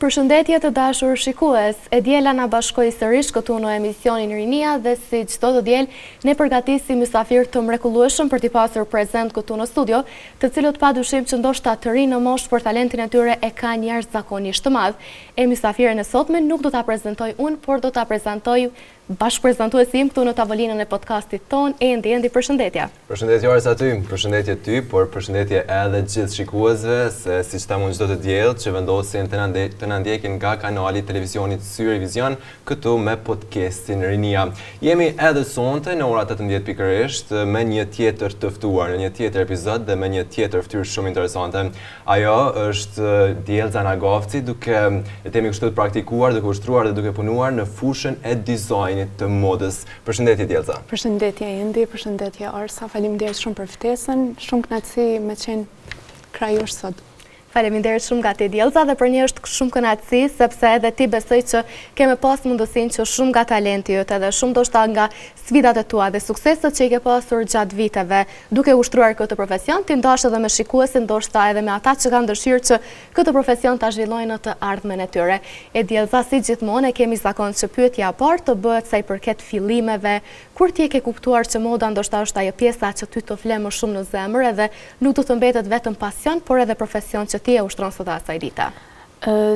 Përshëndetje të dashur shikues, e diela na bashkoi sërish këtu në emisionin Rinia dhe si çdo të diel ne përgatisim mysafir të mrekullueshëm për t'i pasur prezent këtu në studio, të cilët padyshim që ndoshta të rinë në moshë për talentin e tyre e kanë jashtëzakonisht të madh. E mysafirën e sotme nuk do ta prezantoj unë, por do ta prezantoj bashkëprezantuesi im këtu në tavolinën e podcastit ton, Endi, përshëndetje. Përshëndetje Arsa ty, përshëndetje ty, por përshëndetje edhe gjithë shikuesve, se siç thamë çdo të diell që vendosin të na ndjekin nga kanali televizionit Syri Vision këtu me podcastin Rinia. Jemi edhe sonte në ora 18 pikërisht me një tjetër të ftuar, në një tjetër epizod dhe me një tjetër fytyrë shumë interesante. Ajo është Djelza Nagofci, duke le themi kështu të praktikuar, duke ushtruar dhe duke punuar në fushën e dizajnit të modës. Përshëndetje Djelza. Përshëndetje Endi, përshëndetje Arsa, faleminderit shumë për ftesën, shumë kënaqësi me qenë kraj jush sot. Faleminderit shumë nga ti Djelza dhe për një është shumë kënaqësi sepse edhe ti besoj që keme pas mundësinë që shumë nga talenti jot edhe shumë ndoshta nga sfidat e tua dhe sukseset që i ke pasur gjatë viteve duke ushtruar këtë profesion, ti ndash edhe me shikuesin, ndoshta edhe me ata që kanë dëshirë që këtë profesion ta zhvillojnë në të ardhmen e tyre. E Djelza, si gjithmonë e kemi zakon që pyetja e parë të bëhet sa i përket fillimeve, kur ti e ke kuptuar që moda ndoshta është ajo pjesa që ty të fle më shumë në zemër edhe nuk do të mbetet vetëm pasion, por edhe profesion që ti e ushtron sot asaj dita?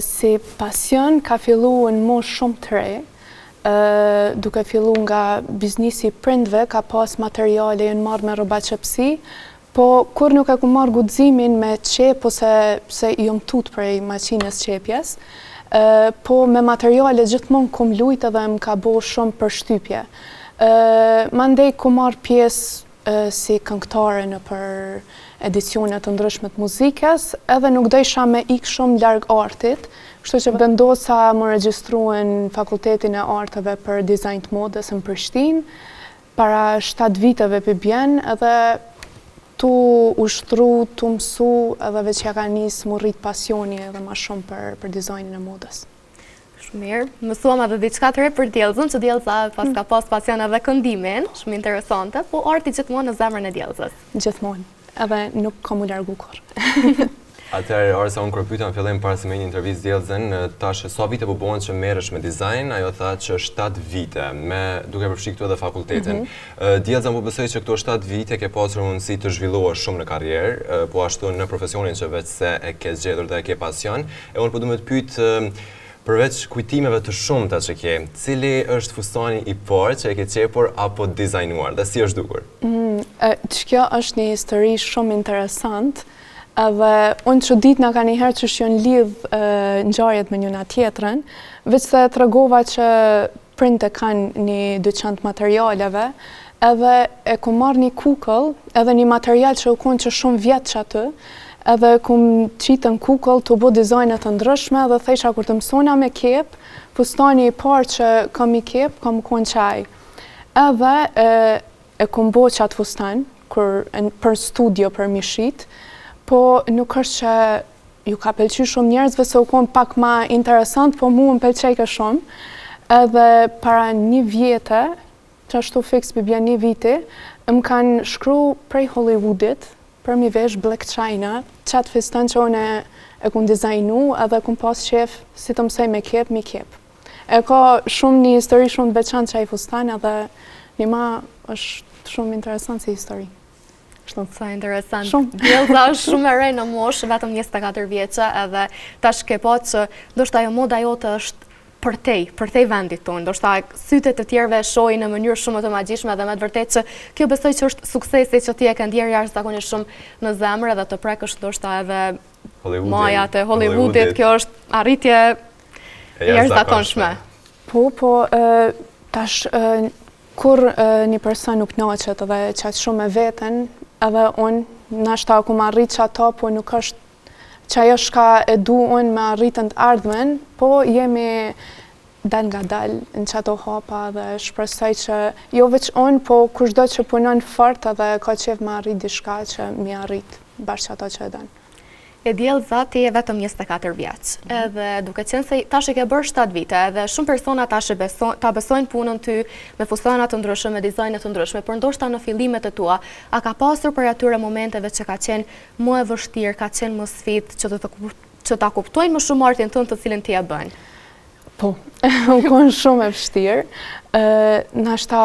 Si pasion ka filluar në moshë shumë të re, duke filluar nga biznisi prindve, ka pas materiale në marrë me rroba qepsi, po kur nuk e ku marrë guximin me qep ose se jom tut prej maqinës qepjes, po me materiale gjithmonë kum lujt edhe më ka bo shumë përshtypje. Mandej ku marrë pjesë si këngëtare në për edicionet të ndryshme të muzikës, edhe nuk dojsha me ikë shumë larg artit, kështu që vendosa më regjistruan në Fakultetin e Arteve për dizajn të modës në Prishtinë, para 7 viteve për bjen, edhe tu ushtru, tu mësu, edhe veç ja ka nisë më rrit pasioni edhe ma shumë për dizajnin e modës. Shumë mirë, mësuam edhe diçka të re për Djelzën, që Djelza pas ka pas pasion edhe këndimin, shumë interesante, po arti gjithmonë në zemrën e Djelzës. Gjithmonë, edhe nuk kam u largu kur. Atëherë, Arsa, unë kur pyeta në fillim para se me një intervistë Djelzën, tash sa vite po bën që merresh me dizajn, ajo tha që 7 vite, duke përfshi këtu edhe fakultetin. Djelza, po besoj që këto 7 vite ke pasur mundësi të zhvilluar shumë në karrierë, po ashtu në profesionin që vetë se e ke zgjedhur dhe e ke pasion. E unë po du me të pyet përveç kujtimeve të shumta që ke, cili është fustani i parë që e ke qepur apo dizajnuar dhe si është dukur? Kjo është një histori shumë interesant, edhe unë që ditë nga ka njëherë që shjon lidh ngjarjet me njëna tjetrën, veç se tregova që printe kanë një dyqan të materialeve, edhe e ku marrë një kukull, edhe një material që u konë që shumë vjetë që aty, edhe kum qitë në kukull të bo dizajnet të ndryshme dhe thesha kur të mësona me kep, fustani i parë që kam i kep, kam konë qaj. Edhe e kum bo qatë fustan, për studio, për mishit, po nuk është që ju ka pëlqy shumë njerëzve se u konë pak ma interesant, po mu më pëlqejke shumë. Edhe para 1 vjetë, që ashtu fix për bja 1 viti, më kanë shkru prej Hollywoodit, për mi vesh Black China, qatë fistan që unë e kun dizajnu edhe kun pas qef si të mësej me kep, mi kep. E ka shumë një histori shumë të veçantë që ai fustan edhe një ma është shumë interesant si histori. Sa interesant. Djelza është shumë e re në moshë, vetëm 24 vjeçë edhe tash ke pa që ndoshta ajo moda jote është për tej vendit tonë, ndoshta sytë të tjerëve shohin në mënyrë shumë të magjishme dhe me të vërtetë që kjo besoj që është suksesi që ti e ke ndjerë jashtëzakonisht shumë në zemër edhe të prekësh ndoshta edhe majat e Hollywoodit, kjo është arritje jashtëzakonshme. Po, tash kur një person nuk knaqet edhe qaq shumë me veten, edhe unë nashta ku ma arrit që ato, po nuk është që ajo shka e du unë me arritën të ardhmen, po jemi dal nga dal në qato hapa dhe shpresoj që jo veç unë, po kushdo që punon fort edhe ka qef me arrit diçka që mi arrit bashkë ato që e dan. E Djelza, ti je vetëm 24 vjeç, edhe duke qenë se tash e ke bërë 7 vite, edhe shumë persona tash ta besojnë punën ty me fustana të ndryshme, me dizajne të ndryshme, por ndoshta në fillimet e tua, a ka pasur për atyre momenteve që ka qenë më e vështirë, ka qenë më sfidë, që ta kuptojnë më shumë artin tënd të cilën ti e bën? Po, u konë shumë e vështirë. Nashta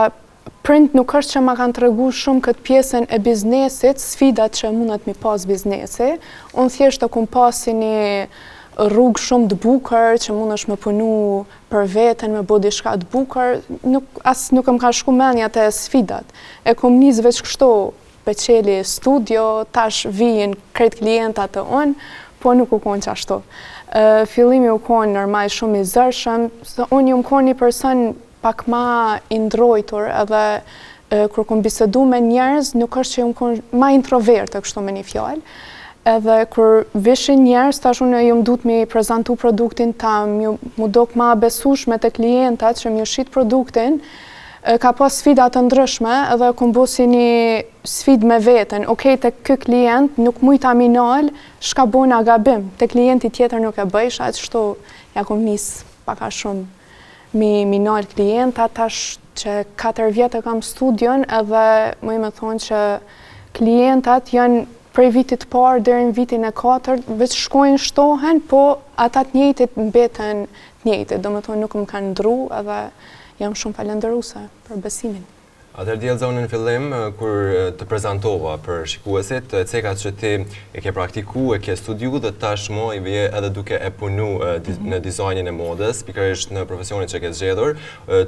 prind nuk është që ma kanë tregu shumë këtë pjesën e biznesit, sfidat që mundet mi pas biznesi. Unë thjesht të kum pasi një rrugë shumë të bukur, që mund është me punu për veten, me bo diçka të bukur, nuk më ka shku menja të sfidat. E kum nis veç kështu, peqeli studio, tash vijin krejt klientat të unë, po nuk u konë qashtu. Fillimi u konë normal shumë i zërshëm, se unë ju më konë një person pak ma indrojtur, edhe kur kom bisedu me njerëz, nuk është që ju më konë ma introverte kështu me një fjallë. Edhe kur vishin njerëz, tash unë ju më duhet mi prezentu produktin tam, mu dok ma besueshme të klientat që mi shit produktin, ka pas sfida të ndryshme edhe kom bo si një sfid me veten. Okej, të kë klient nuk mujta mi nal, shka bona gabim. Të klienti tjetër nuk e bëjsh, atë shto ja kom nis paka shumë mi nal klienta, tash që 4 vjetë kam studion edhe më i me thonë që klientat janë prej vitit parë deri në vitin e 4, veç shkojnë shtohen, po ata të njëjtit mbeten të njëjtit. Do me thonë nuk më kanë ndru edhe jam shumë falenderuese për besimin. Atëherë Djelza, unë në fillim, kur të prezentova për shikuesit, cekat që ti e ke praktiku, e ke studiu dhe tashmo i vje edhe duke e punu në dizajnin e modës, pikërisht në profesionit që ke zgjedhur.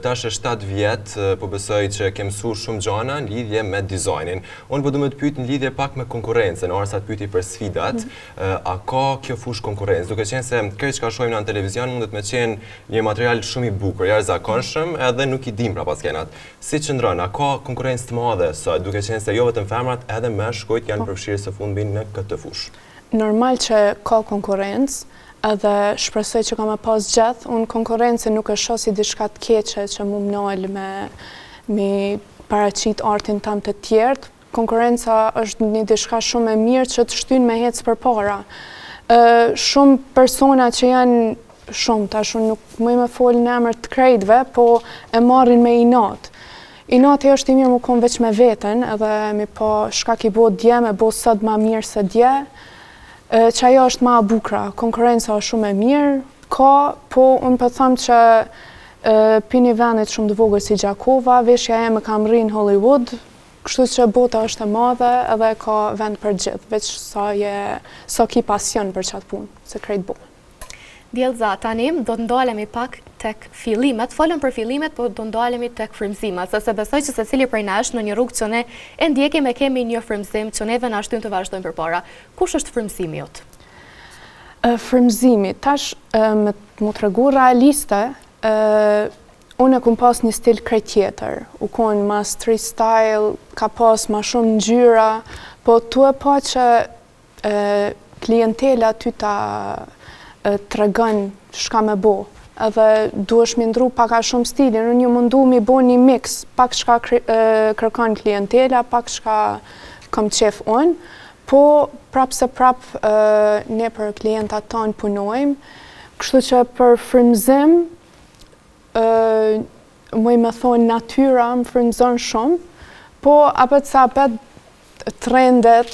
Tash e 7 vjetë, po besoj që ke mësuar shumë gjana në lidhje me dizajnin. Unë po du me të pyet në lidhje pak me konkurencën, orsa të pyeti për sfidat, a ka kjo fush konkurencë? Duke qenë se kërë që ka shojmë në televizion mundet me qenë një material shumë i bukur, jashtëzakonshëm, edhe nuk i dim pra pas kenat. Si qëndron, ka konkurencë të madhe sot, duke qenë se jo vetëm femrat edhe meshkujt janë përfshirë së fundmi në këtë fushë? Normal që ka konkurencë, edhe shpresoj që ka me pas gjithë. Unë konkurencë nuk e shoh si diçka të keqe që mu mnal me paraqit artin tam të tjerët. Konkurenca është një diçka shumë e mirë që të shtyn me hecë përpara. Shumë persona që janë shumë, tash unë nuk më me folë në emër të krejtve, po e marrin me inat. Inati është i mirë mu konë veç me veten, edhe mi po shka ki bo dje, me bo sot ma mirë se dje, që ajo është ma bukra. Konkurenca është shumë e mirë, po unë për thamë që pi një venit shumë të vogël si Gjakova, veshja e me kam rrinë Hollywood, kështu që bota është e madhe edhe ka vend për gjithë, veç sa ki pasion për qatë punë, se krejt bo. Djelza, tanim do të ndalemi pak tek fillimet, folëm për fillimet, po do ndalemi tek frymëzimet, sepse besoj që secili prej nesh në një rrugë që ne e ndjekim e kemi një frymëzim që neve na shtyn të vazhdojmë përpara. Kush është frymëzimi jot? Frymëzimi, tash me mu tregu realiste, unë e kum pas një stil krejt tjetër. U konë ma street style, ka pas ma shumë ngjyra, po tu e pa që klientela ty ta tregon shka me bo. Edhe duhesh mi ndru paka shumë stilin, unë ju mundu mi bo një mix, pak shka kërkon klientela, pak shka kam qef unë, po prap se prap ne për klientat tanë punojmë, kështu që për frymëzim, më i me thonë natyra më frymëzon shumë, po apet sa apet trendet,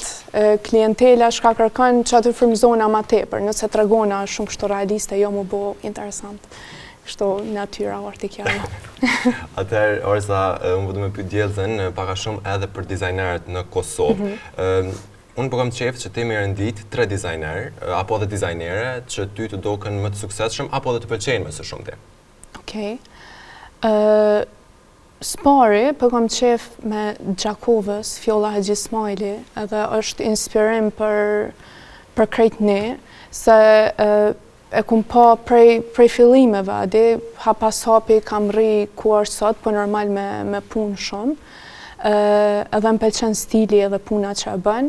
klientela shka kërkon që aty frymëzona ma tepër, nëse të regona shumë kështu realiste, jo mu bo interesant, kështu natyra artikjale. Atëherë, Orsa, unë vëdu me pyet Djelzën, paka shumë edhe për dizajnerët në Kosovë. Unë po kam qef që ti me rëndit 3 dizajnerë, apo dhe dizajnere, që ty të doken më të suksesshëm, apo dhe të pëlqejnë më së shumë ti. Okej. Spari, po kam qef me Gjakovës, Fjolla Hagji Ismaili, edhe është inspirim për krejt ne, se e kum pa prej fillimeve, adi, hapas hapi kam rri ku është sot, po normal me punë shumë, edhe më pëlqen stili edhe puna që e bën.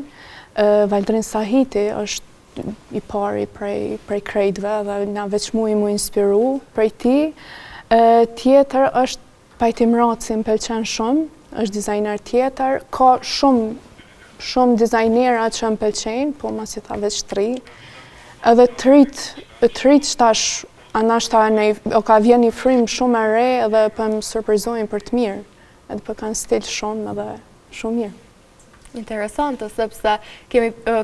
Valdrin Sahiti është i pari prej krejtve, dhe na veç mu inspiru prej ti. Tjetër është Pajtim Raci më pëlqen shumë, është dizajner tjetër, ka shumë dizajnera që më pëlqen, po mas i tha veç 3. Edhe trit shtash, anashta ka vjen një frym shumë e re edhe për më surprizojnë për të mirë, edhe për kanë stil shumë edhe shumë mirë. Interesante, sepse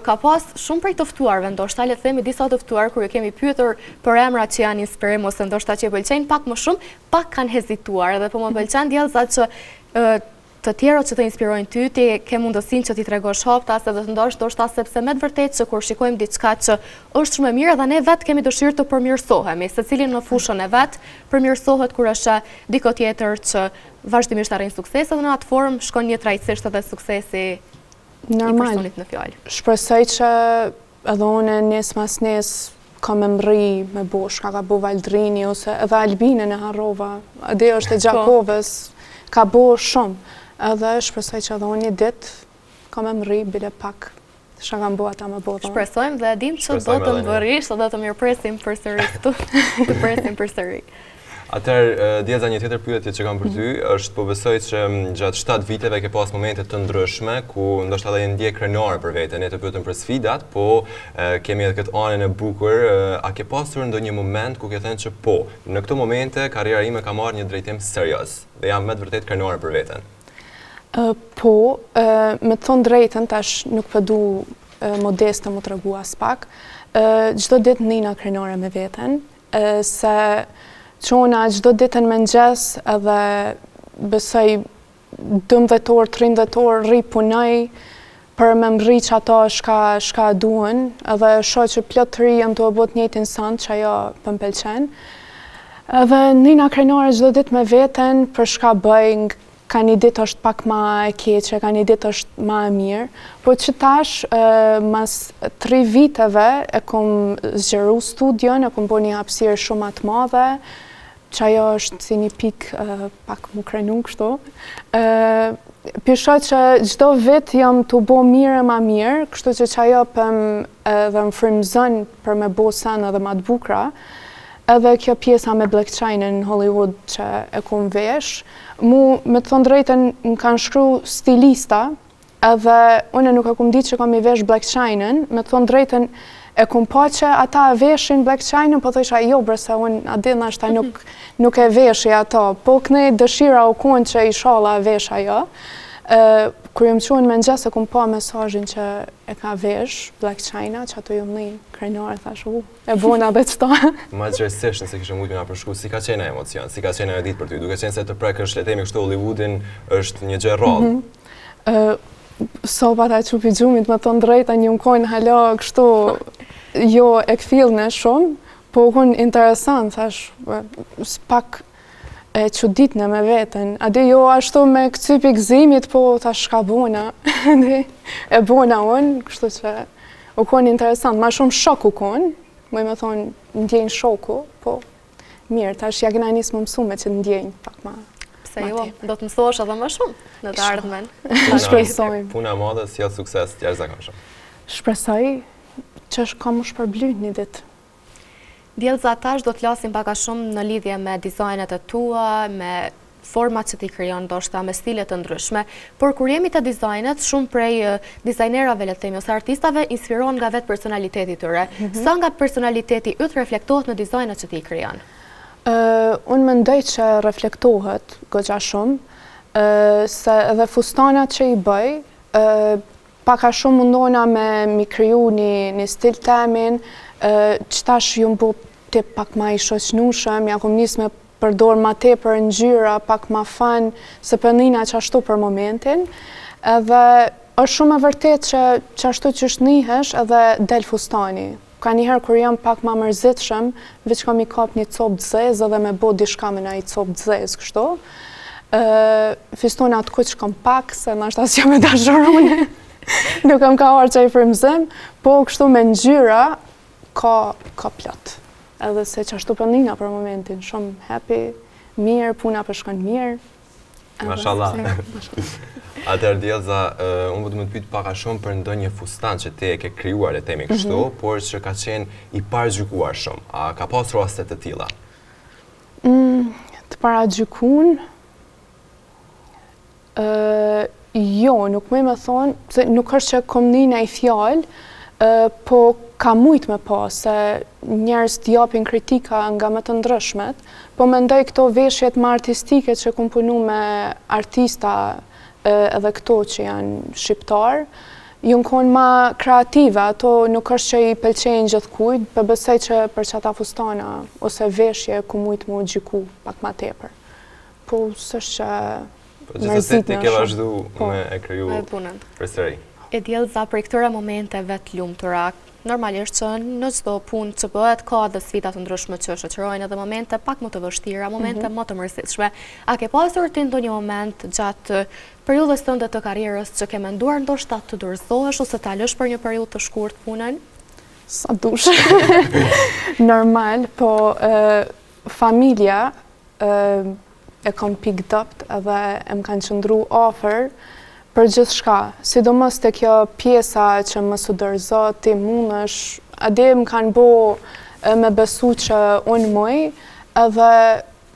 ka pas shumë prej të ftuarve, ndoshta le të themi disa të ftuar kur ju kemi pyetur për emrat që janë inspirim ose ndoshta që pëlqejnë pak më shumë, pak kanë hezituar dhe po më pëlqen djallëzat që të tjerët që të inspirojnë ty, ti ke mundësinë që ti tregosh haptas edhe të ndoshta sepse me të vërtetë që kur shikojmë diçka që është shumë e mirë dhe ne vetë kemi dëshirë të përmirësohemi, secili në fushën e vet përmirësohet kur është diko tjetër që vazhdimisht arrin sukses dhe në atë formë shkon një trajtësisht edhe suksesi i personit në fjalë. Shpresoj që edhe unë nes mas nes ka me mri me bosh, ka bo Valdrini ose edhe Albinën e harrova, edhe është e Gjakovës, ka bo shumë. Edhe shpresoj që edhe unë një ditë ka me mri, bile pak shka kam bo ata me bo. Shpresojmë dhe dim që do të mbërish dhe të mirëpresim për sëri këtu, të presim për sëri. Atëherë, Djelza, një tjetër pyetje që kam për ty është po besoj që gjatë 7 viteve ke pas momente të ndryshme ku ndoshta edhe ndjek krenare për vete, ne të pyetëm për sfidat, po kemi edhe këtë anën e bukur, a ke pasur ndonjë moment ku ke thënë që po, në këto momente karriera ime ka marrë një drejtim serioz dhe jam me të vërtet krenare për veten? Po, me të thonë drejtën, tash nuk përdu modeste mu të regu as pak, çdo ditë nina krenare me veten, se qona çdo ditën me mëngjes edhe besoj 12 orë, 13 orë ri punoj për me mri që ato shka duen edhe shoh që plot të ri jam të obot njëjtin sant që ajo për m'pëlqen. Edhe nina krenare çdo ditë me veten për shka bëj, ka një ditë është pak ma e keqe, ka një ditë është ma e mirë, po që tash mas 3 viteve e kom zgjeru studion, e kom bo një hapësirë shumë atë madhe, që ajo është si një pik pak mu krenu kështu. Pisho që gjdo vit jam të bo mirë e ma mirë, kështu që ajo dhe më frymëzon për me bo sen edhe ma të bukra, edhe kjo pjesa me Black China në Hollywood që e kom vesh, mu me të thonë drejten më kanë shkru stilista, edhe une nuk e kom ditë që kom i vesh Black China, me të thonë drejten e kom pa që ata veshin Black China, po thësha jo brëse unë adina është nuk e veshi ato, po këne dëshira u konë që i shala vesh ajo. Kër jëmë quen me nxes e kom pa mesazhin që e ka vesh Black China, që ato jëmë një krenare, thash e bona dhe qëta. Ma gjërësisht nëse kishë mujtë nga përshku, si ka qenë e emocion, si ka qenë e ditë për ty, duke qenë se të prekësh letemi kështu Hollywoodin është një gjë rrallë. Sopat e qupi gjumit me thonë drejta një më kojnë hala kështu jo e këfilne shumë, po kënë interesant, thash, s'pak e quditne me veten. Ade jo ashtu me këcypi gëzimit, po thash shka bona, e bona unë, kështu që u kënë interesant. Ma shumë shok u kënë, me thonë ndjenjë shoku, po mirë, thash ja gëna njësë më mësume që ndjenjë pak ma. Se jo, do të mësosh edhe më shumë në të ardhmen. Shpresojmë. Puna e madhe sjell sukses të jashtëzakonshëm. Shpresoj që ka më shpërbly një ditë. Djelza, tash do të flasim pak a shumë në lidhje me dizajnet e tua, me format që ti krijon, ndoshta me stile të ndryshme, por kur jemi te dizajnet, shumë prej dizajnerave, le të themi, ose artistave inspirohen nga vetë personaliteti tyre. Sa nga personaliteti yt reflektohet në dizajnet që ti krijon? Unë mendoj që reflektohet goxha shumë, se edhe fustanat që i bëj, paka shumë mundona me mi kriju një stil temin, që tash ju më bu tip pak ma i shoqnushëm, ja kom njës me përdor ma tepër ngjyra, pak ma fan, se pëndina që ashtu për momentin, edhe është shumë e vërtet që ashtu që është nihesh edhe del fustani. Ka njëherë kur jam pak ma mërzitshëm, veç kam i kap një copë dzez edhe me bo dishka me na i copë dzez kështu. Fistonat kuq kam pak, se nështë asë jam e dashurune, nuk kam ka orë që i frymëzim, po kështu me ngjyra ka plot. Edhe se që ashtu pëndina për momentin, shumë happy, mirë, puna përshkon mirë. Mashallah. Atëherë Djelza, unë vëtë më të pytë paka shumë për ndonjë fustan që te e ke krijuar e temi kështu, por që ka qenë i paragjykuar shumë. A ka pas raste të tilla? Të paragjykun? Jo, nuk më thonë, se nuk është që kom një i fjallë, po ka mujt me pa, se njerëz t'japin kritika nga më të ndryshmet, po mendoj këto veshjet më artistike që kom punu me artista edhe këto që janë shqiptar, ju konë ma kreative, ato nuk është që i pëlqejnë gjithkujt, për besoj që për çata fustana ose veshje ku mujt mu gjiku pak ma tepër. Po s'është që Gjithsesi ti ke vazhdu me e kriju përsëri. E Djelza, për këtyre momenteve të lumtura, normalisht që në çdo punë që bëhet ka dhe sfida të ndryshme që shoqërojnë edhe momente pak më të vështira, momente më të mërzitshme. A ke pasur ti ndonjë moment gjatë periudhës tënde të karrierës që ke menduar ndoshta të dorëzohesh ose ta lësh për një periudhë të shkurtë punën? Sa dush. Normal, po familja e kam picked up edhe e më kanë qëndru offer për gjithë shka, sidomos të kjo pjesa që më së dorëzo, ti mundesh, ade më kanë bo me besu që unë muj, edhe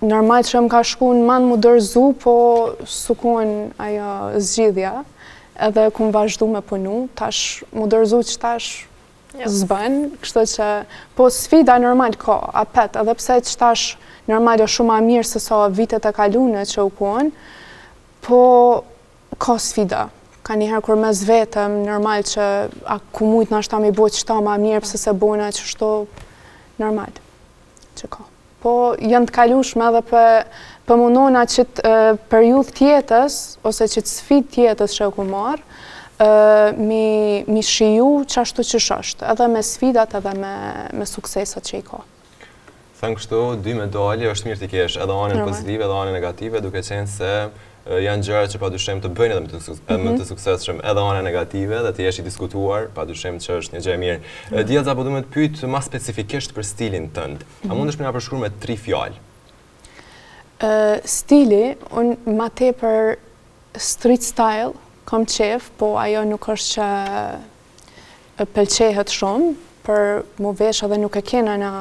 normal që më ka shku në manë më dorëzu, po sukun ajo zgjidhja, edhe ku më vazhdu me punu, tash më dorëzu që tash zbën, kështu që, po sfida normal ka, apet, edhe pse që tash normal është shumë a mirë se sa vitet e kalune që u konë, po ka sfida. Ka njëherë kur mes vetëm, normal që ku mujt nashta mi bo qëta ma mirë pëse se bona që shto normal që ka. Po janë të kalushme edhe për mundona që periudh tjetës, ose që të sfid tjetës që ku marë, mi shiju qashtu që shështë, edhe me sfidat edhe me suksesat që i ka. Thënë kështu, 2 medalje është mirë t'i kesh, edhe anën pozitive, edhe anën negative, duke qenë se janë gjëra që padyshim të bëjnë edhe më të suksesshëm edhe ana negative dhe të jesh i diskutuar, padyshim që është një gjë e mirë. Djelza, po du me të pyet më specifikisht për stilin tënd. A mundesh më na përshkruaj me 3 fjalë? Stili, unë ma tepër street style, kam qef, po ajo nuk është që pëlqehet shumë, për mu vesh edhe nuk e kena na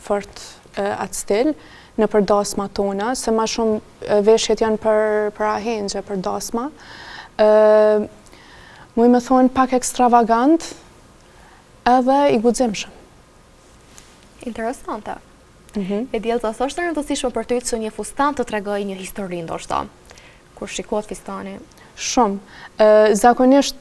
fort atë stil, në për dasma tona, se ma shumë veshjet janë për ahengje, për dasma. Muj me thonë pak ekstravagant, edhe i guximshëm. Interesante. E Djelza, sa është rëndësishme për ty që një fustan të tregoj një histori ndoshta, kur shikohet fustani? Shumë. Zakonisht,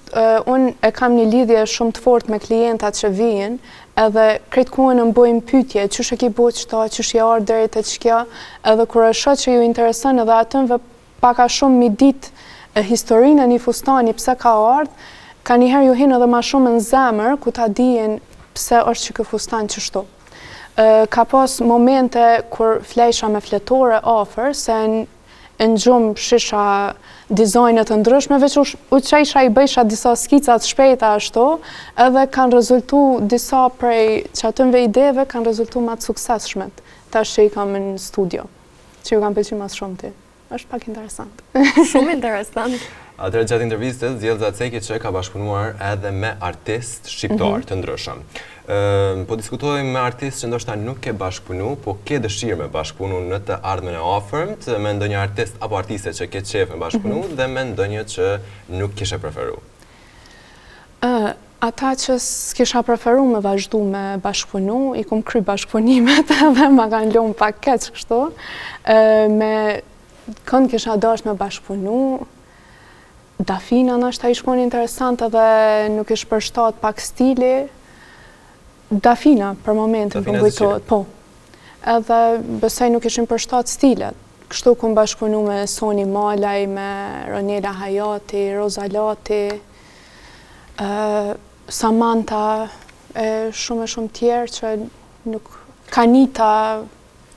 unë e kam një lidhje shumë të fortë me klientat që vijin, edhe krejt kohën më bojmë pyetje, qysh e ki bo qëta, qysh je ardhur deri te ç'kja, edhe kur e shoh që ju intereson edhe atënve paka shumë mi ditë historinë e një fustani, pse ka ardhur, ka njëherë ju hinë edhe ma shumë në zemër, ku ta dijen pse është që ky fustan qështu. Ka pas momente kur flejsha me fletore afër, se në gjumë shisha dizajnet të ndryshme, veç u qejsha i bëjsha disa skicat shpejta ashtu, edhe kanë rezultu disa prej qatënve ideve, kanë rezultu ma të suksesshmet, tash që i kam në studio, që ju kam pëlqy mas shumë ti. Është pak interesant. Shumë interesant. Atëherë gjatë intervistës, Djelza Ceki që ka bashkëpunuar edhe me artist shqiptar të ndryshëm. Po diskutojmë me artist që ndoshta nuk ke bashkëpunu, po ke dëshirë me bashkëpunu në të ardhmen e afërmt, me ndonjë artist apo artiste që ke qef me bashkëpunu dhe me ndonjë që nuk kishe preferu. Ata që s'kisha preferu me vazhdu me bashkëpunu, i kum kry bashkëpunimet edhe ma kanë lënë pak keq kështu. Me kënd kisha dash me bashkëpunu, Dafina nështë i shkon interesant edhe nuk ish përshtat pak stili. Dafina për momentin për mbujtohet, po. Edhe besoj nuk ishin përshtat stilet. Kështu kum bashkëpunu me Soni Malaj, me Ronela Hayati, Roza Lati, Samantha, shumë tjerë që nuk... Kanita,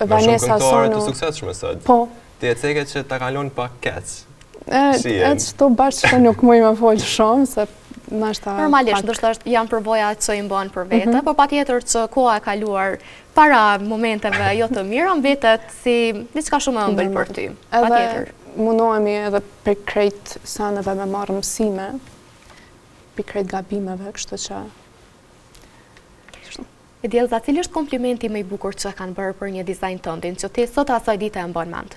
Vanessa Sono. Shumë këngëtare të suksesshme sot. Po. Ti e ceket që ta kalon pak keq. E qëto bashkë që nuk muj me folë shumë, se nashta... Normalisht, ndoshta janë përvoja që i mbanë për vete, por patjetër që koha e kaluar para momenteve jo të mira, mbetet si diçka shumë e ëmbël për ty. Patjetër. Edhe mundohemi edhe për krejt sanëve me marrë mësime, për krejt gabimeve, kështu që... E Djelza, cili është komplimenti më i bukur që kanë bërë për një dizajn tëndin, që ti sot asaj dite e mban mend?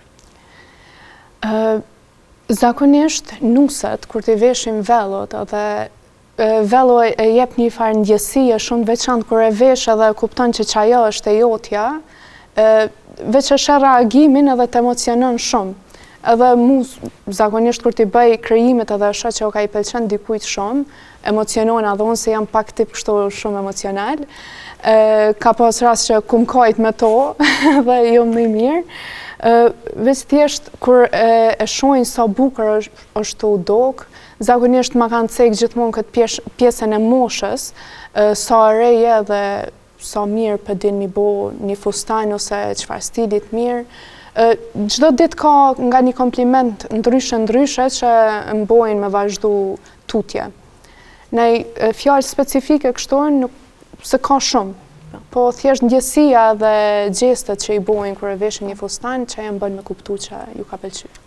Zakonisht nuset, kur t'i veshim velot, edhe velo e jep një farë ndjesie shumë veçantë kur e vesh edhe kupton që qajo është e jotja, veç e shë reagimin edhe të emocionon shumë. edhe mu zakonisht kur t'i bëj krijimet edhe shoh që ka i pëlqen dikujt shumë, emocionon edhe unë se jam pak tip kështu shumë emocional. Ka pas rast që kum kajt me to dhe jo më mirë. Veç thjesht kur e shohin sa bukur është u dok, zakonisht ma kanë cek gjithmonë këtë pjesën e moshës, sa reje dhe sa mirë për din mi bo një fustan ose çfarë stilit mirë. Çdo ditë ka nga një kompliment ndryshe që më bojnë me vazhdu tutje. Nej fjalë specifike kështu nuk se ka shumë, po thjesht ndjesia dhe gjestet që i bojnë kur e veshin një fustan që e më bën me kuptu që ju ka pëlqyer.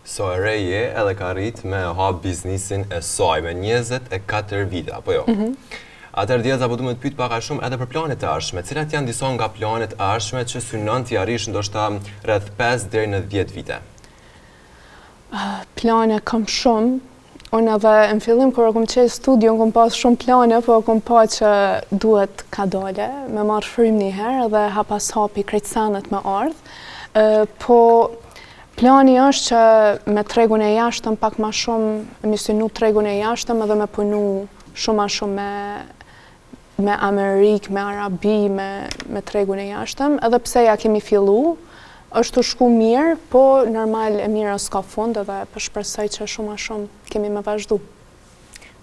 So e re je edhe ka rrit me hap biznisin e saj me 24 vite, apo jo? Atëherë Djelza, po du me të pyet pak a shumë edhe për planet e ardhshme. Cilat janë disa nga planet e ardhshme që synon t'i arrish ndoshta rreth 5 deri në 10 vite? Plane kam shumë. Unë edhe në fillim kur kom qenë studio, kom pas shumë plane, po kom pa që duhet ka dale, me marrë frym një herë dhe hapas hapi krejt sanet me ardhë. Po plani është që me tregun e jashtëm pak ma shumë, me synu tregun e jashtëm edhe me punu shumë ma shumë me Amerikë, me Arabi, me tregun e jashtëm, edhe pse ja kemi fillu, është të shku mirë, po normal e mirë s'ka fund edhe shpresoj që shumë ma shumë kemi me vazhdu.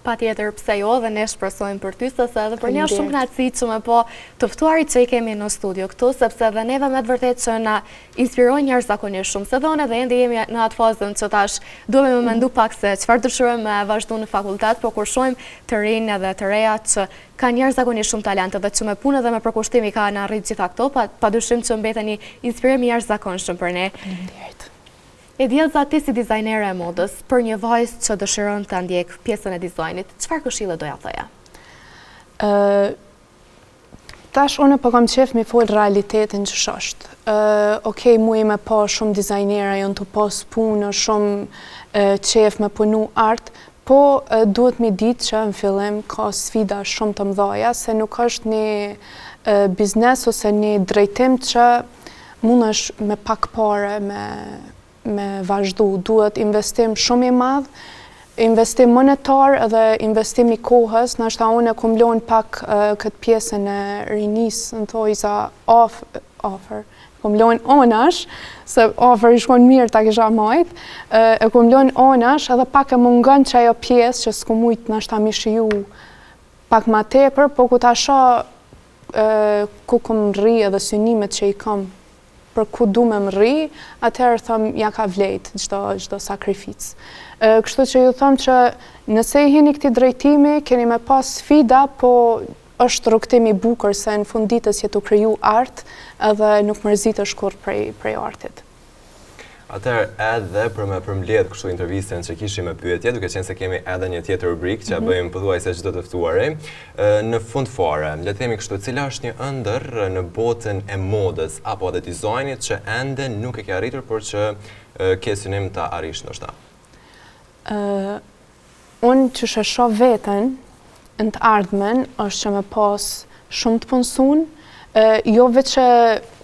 Patjetër pse jo dhe ne shpresojmë për ty, sepse edhe për ne është shumë kënaqësi që me po të ftuarit që i kemi në studio këtu, sepse edhe neve me të vërtetë që na inspirojnë njerëzakonisht shumë, se dhe ende jemi në atë fazën që tash duhemi me mendu pak se çfarë dëshirojmë me vazhdu në fakultet, po kur shohim të rinj edhe të reja që ka njerëzakonisht shumë talente dhe që me punë dhe me përkushtimi ka në arrit gjitha këto, padyshim që mbeteni inspirim njerëzakonshëm për ne. Djelza, ti si dizajnere e modës, për një vajzë që dëshiron të ndjek pjesën e dizajnit, çfarë këshille doja thoja? Tash unë po kam qef mi fol realitetin që shosht. Okej, mu i me pa shumë dizajnera, jonë të pas punë, shumë qef me punu art, po duhet mi ditë që në fillim ka sfida shumë të mdhaja, se nuk është një biznes ose një drejtim që mund është me pak pare, me vazhdu, duhet investim shumë i madh, investim monetar edhe investim i kohës, nashta unë e kom lënë pak këtë pjesën e rinis, në thojza offer, kom lënë onash, se offer i shkon mirë ta kisha majt, e kom lënë onash edhe pak e mungon që ajo pjesë që s'ku mujt nashta mi shiju pak ma tepër, po ku ta shoh ku kom rri edhe synimet që i kam për ku du me më rri, atëherë thëm ja ka vlejt çdo sakrificë. Kështu që ju thëm që nëse i hini këti drejtimi, keni me pas sfida, po është rrugtimi i bukur se në fund ditës jetu kriju art edhe nuk mërzitesh kur prej artit. Atëherë edhe për me përmbledh kështu intervistën që kishim me pyetje, duke qenë se kemi edhe një tjetër rubrikë që bëjmë pothuajse çdo të ftuari. Në fund fare, le të themi kështu, cila është një ëndër në botën e modës apo edhe dizajnit që ende nuk e ke arritur, por që ke synim ta arrish ndoshta? Unë që shoh veten në të ardhmen është që me pas shumë të punësun, jo vetë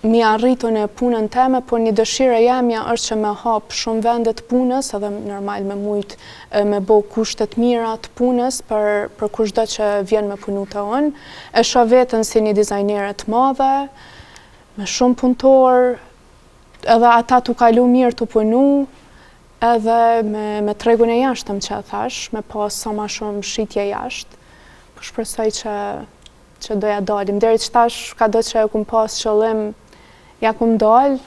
mi arritu në punën teme, por një dëshirë e jamja është që me hap shumë vendet punës, edhe normal me mujt me bo kushtet mira të punës për kushdo që vjen me punu të unë. E shoh veten si një dizajnere të madhe, me shumë punëtor, edhe ata t'u kalu mirë t'u punu, edhe me tregun e jashtëm që e thash, me pas sa ma shumë shitje jashtë, po shpresoj që doja dalim. Deri që tash ka do që e kum pas qëllim, ja kum dal,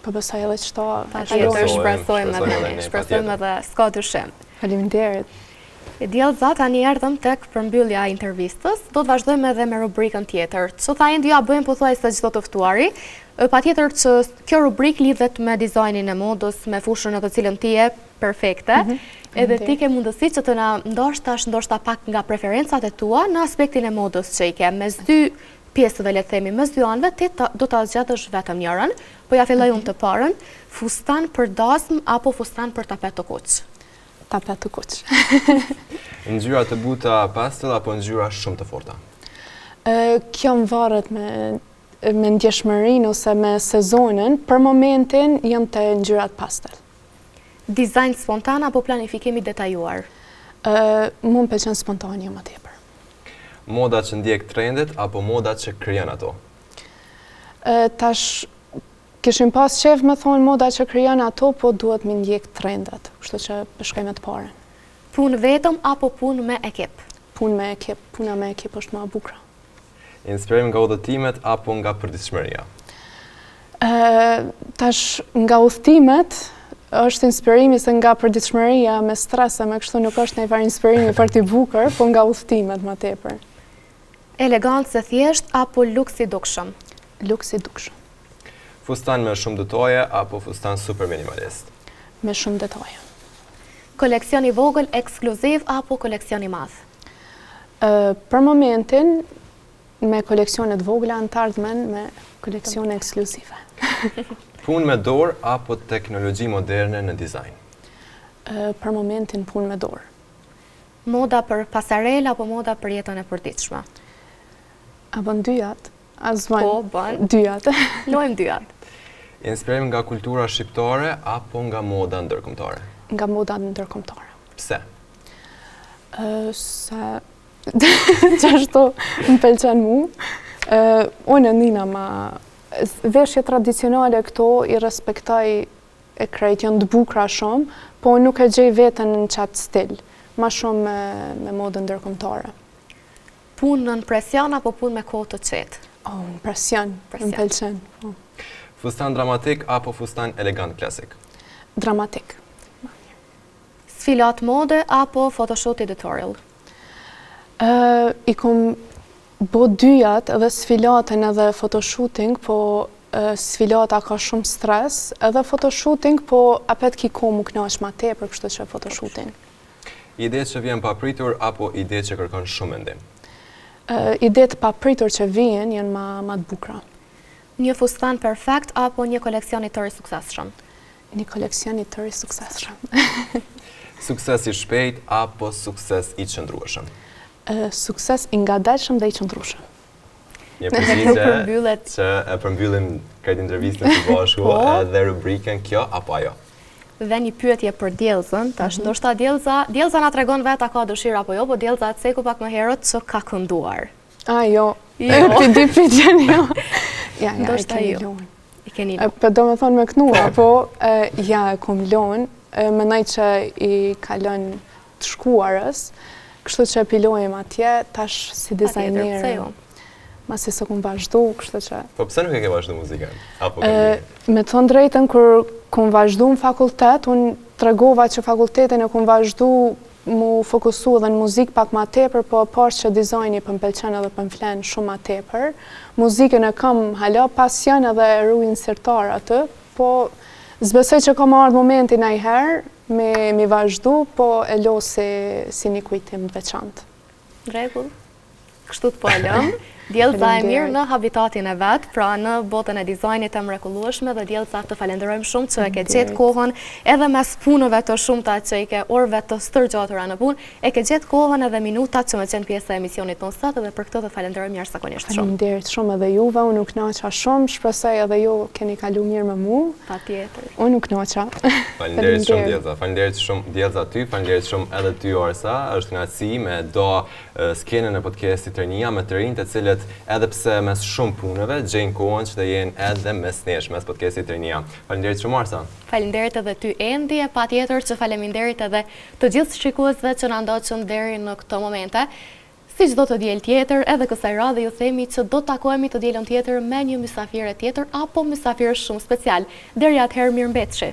po besoj edhe që ta... Patjetër shpresojmë edhe s'ka dyshim. Faleminderit. Djelza, tani erdhëm tek përmbyllja e intervistës, do të vazhdojmë edhe me rubrikën tjetër. Që tha ja bëjmë pothuajse çdo të ftuari, patjetër që kjo rubrik lidhet me dizajnin e modës, me fushën në të cilën ti je perfekte, edhe ti ke mundësi që të na ndoshta pak nga preferencat e tua në aspektin e modës që i ke, mes dy pjesëve, le të themi, mes dy anëve, ti do ta zgjatesh vetëm njërën, po ja filloj unë të parën, fustan për dasmë apo fustan për tapet të kuq? Tapet të kuq. Ngjyra të buta pastel apo ngjyra shumë të forta? Kjo më varet me ndjeshmërinë ose me sezonën, për momentin jam të ngjyrat pastel. Dizajn spontan apo planifikimi detajuar? Mu më pëlqen spontane më tepër. Moda që ndjek trendet apo moda që krijon ato? Tash kishim pas qef me thonë moda që krijon ato, po duhet me ndjek trendet, kështu që shkoj me të parën. Punë vetëm apo punë me ekip? Punë me ekip, puna me ekip është më e bukur. Inspirim nga udhëtimet apo nga përditshmëria? Tash nga udhëtimet është inspirimi se nga përditshmëria me stres me kështu nuk është ndonjëfar inspirimi për t'i bukur, po nga udhëtimet më tepër. Elegancë e thjesht apo luks i dukshëm? Luks i dukshëm. Fustan me shumë detaje apo fustan super minimalist? Me shumë detaje. Koleksion i vogël ekskluziv apo koleksion i madh? Për momentin, me koleksionet vogla në të ardhmen, me koleksione ekskluzive. Punë me dorë apo teknologji moderne në dizajn? Për momentin, punë me dorë. Moda për pasarel apo moda për jetën e përditshme? A bën dyjat? Po, bën. Dyjat. Lojmë dyjat. Inspirim nga kultura shqiptare apo nga moda ndërkombëtare? Nga moda ndërkombëtare. Pse? Se qashtu më pëlqen mu. Unë ndina ma veshje tradicionale këto i respektoj e krejt janë të bukra shumë, po nuk e gjej veten në qatë stil, ma shumë me modën ndërkombëtare. Punë në presion apo punë me kohë të qetë? Në presion, më pëlqen. Fustan dramatik apo fustan elegant klasik? Dramatik. Sfilat mode apo photoshoot editorial? I kom bo dyjat edhe sfilatën edhe photoshooting, po sfilata ka shumë stres, edhe photoshooting, po apet ki ko mu knaq ma tepër, kështu që photoshooting. Ide që vjen papritur apo ide që kërkon shumë mendim? Ide të papritur që vjen janë ma të bukra. Një fustan perfekt apo një koleksion i tërë suksesshëm? Një koleksion i tërë suksesshëm. Sukses i shpejt apo sukses i qëndrueshëm? Sukses i ngadalshëm dhe i qëndrueshëm. Një përgjigje që e përmbyllim këtë intervistën së bashku dhe rubrikën kjo apo ajo. Dhe një pyetje për Djelzën, tash ndoshta Djelza na tregon vetë a ka dëshirë apo jo, po Djelza atë ceku pak më herët që ka kënduar. Jo. Ti di pyetjen jo. Ja, ndoshta jo. I keni lënë. Po do me thonë me kënua, po ja e kom lënë, mendoj që i ka lënë të shkuarës, kështu që pilojmë atje, tash si dizajner. Pse jo? Masi se kom vazhdu, kështu që... Po pse nuk e ke vazhdu muzikën? Me thonë drejtën, kur kom vazhdu në fakultet, unë tregova që fakultetin e kom vazhdu mu fokusu edhe në muzikë pak ma tepër, po parë që dizajni për m'pëlqen edhe për m'flen shumë ma tepër. Muzikën e kam hala pasion edhe ruin sirtar atë, po zbesoj që kam ardhë momenti najherë me vazhdu, po e lo si një kujtim të veçantë. Rregull. Kështu të po lëm. Djelza e mirë në habitatin e vetë, pra në botën e dizajnit të mrekullueshme, dhe Djelza të falenderojmë shumë që e ke gjetë kohën edhe mes punëve të shumta që i ke orëve të stërgjatura në punë, e ke gjetë kohën edhe minutat që me qenë pjesë e emisionit tonë sot, edhe për këto të falenderojmë jashtëzakonisht shumë. Faleminderit shumë edhe juve, unë u kënaqa shumë, shpresoj edhe ju keni kalu mirë me mu. Patjetër. Unë u kënaqa. Faleminderit shumë Djelza, faleminderit shumë Djelza ty, faleminderit shumë edhe ty Orsa, është kënaqësi me do skenën e podcastit Rinia me të rinjtë të cilët edhe pse mes shumë punëve gjejnë kohën që të jenë edhe mes nesh, mes podcastit Rinia. Faleminderit shumë Orsa. Faleminderit edhe ty Endi, e patjetër që faleminderit edhe të gjithë shikuesve që na ndoqën deri në këto momente. Si çdo të diel tjetër, edhe kësaj radhe ju themi që do të takohemi të dielën tjetër me një mysafire tjetër apo mysafir shumë special. Deri atëherë mirëmbëjtje.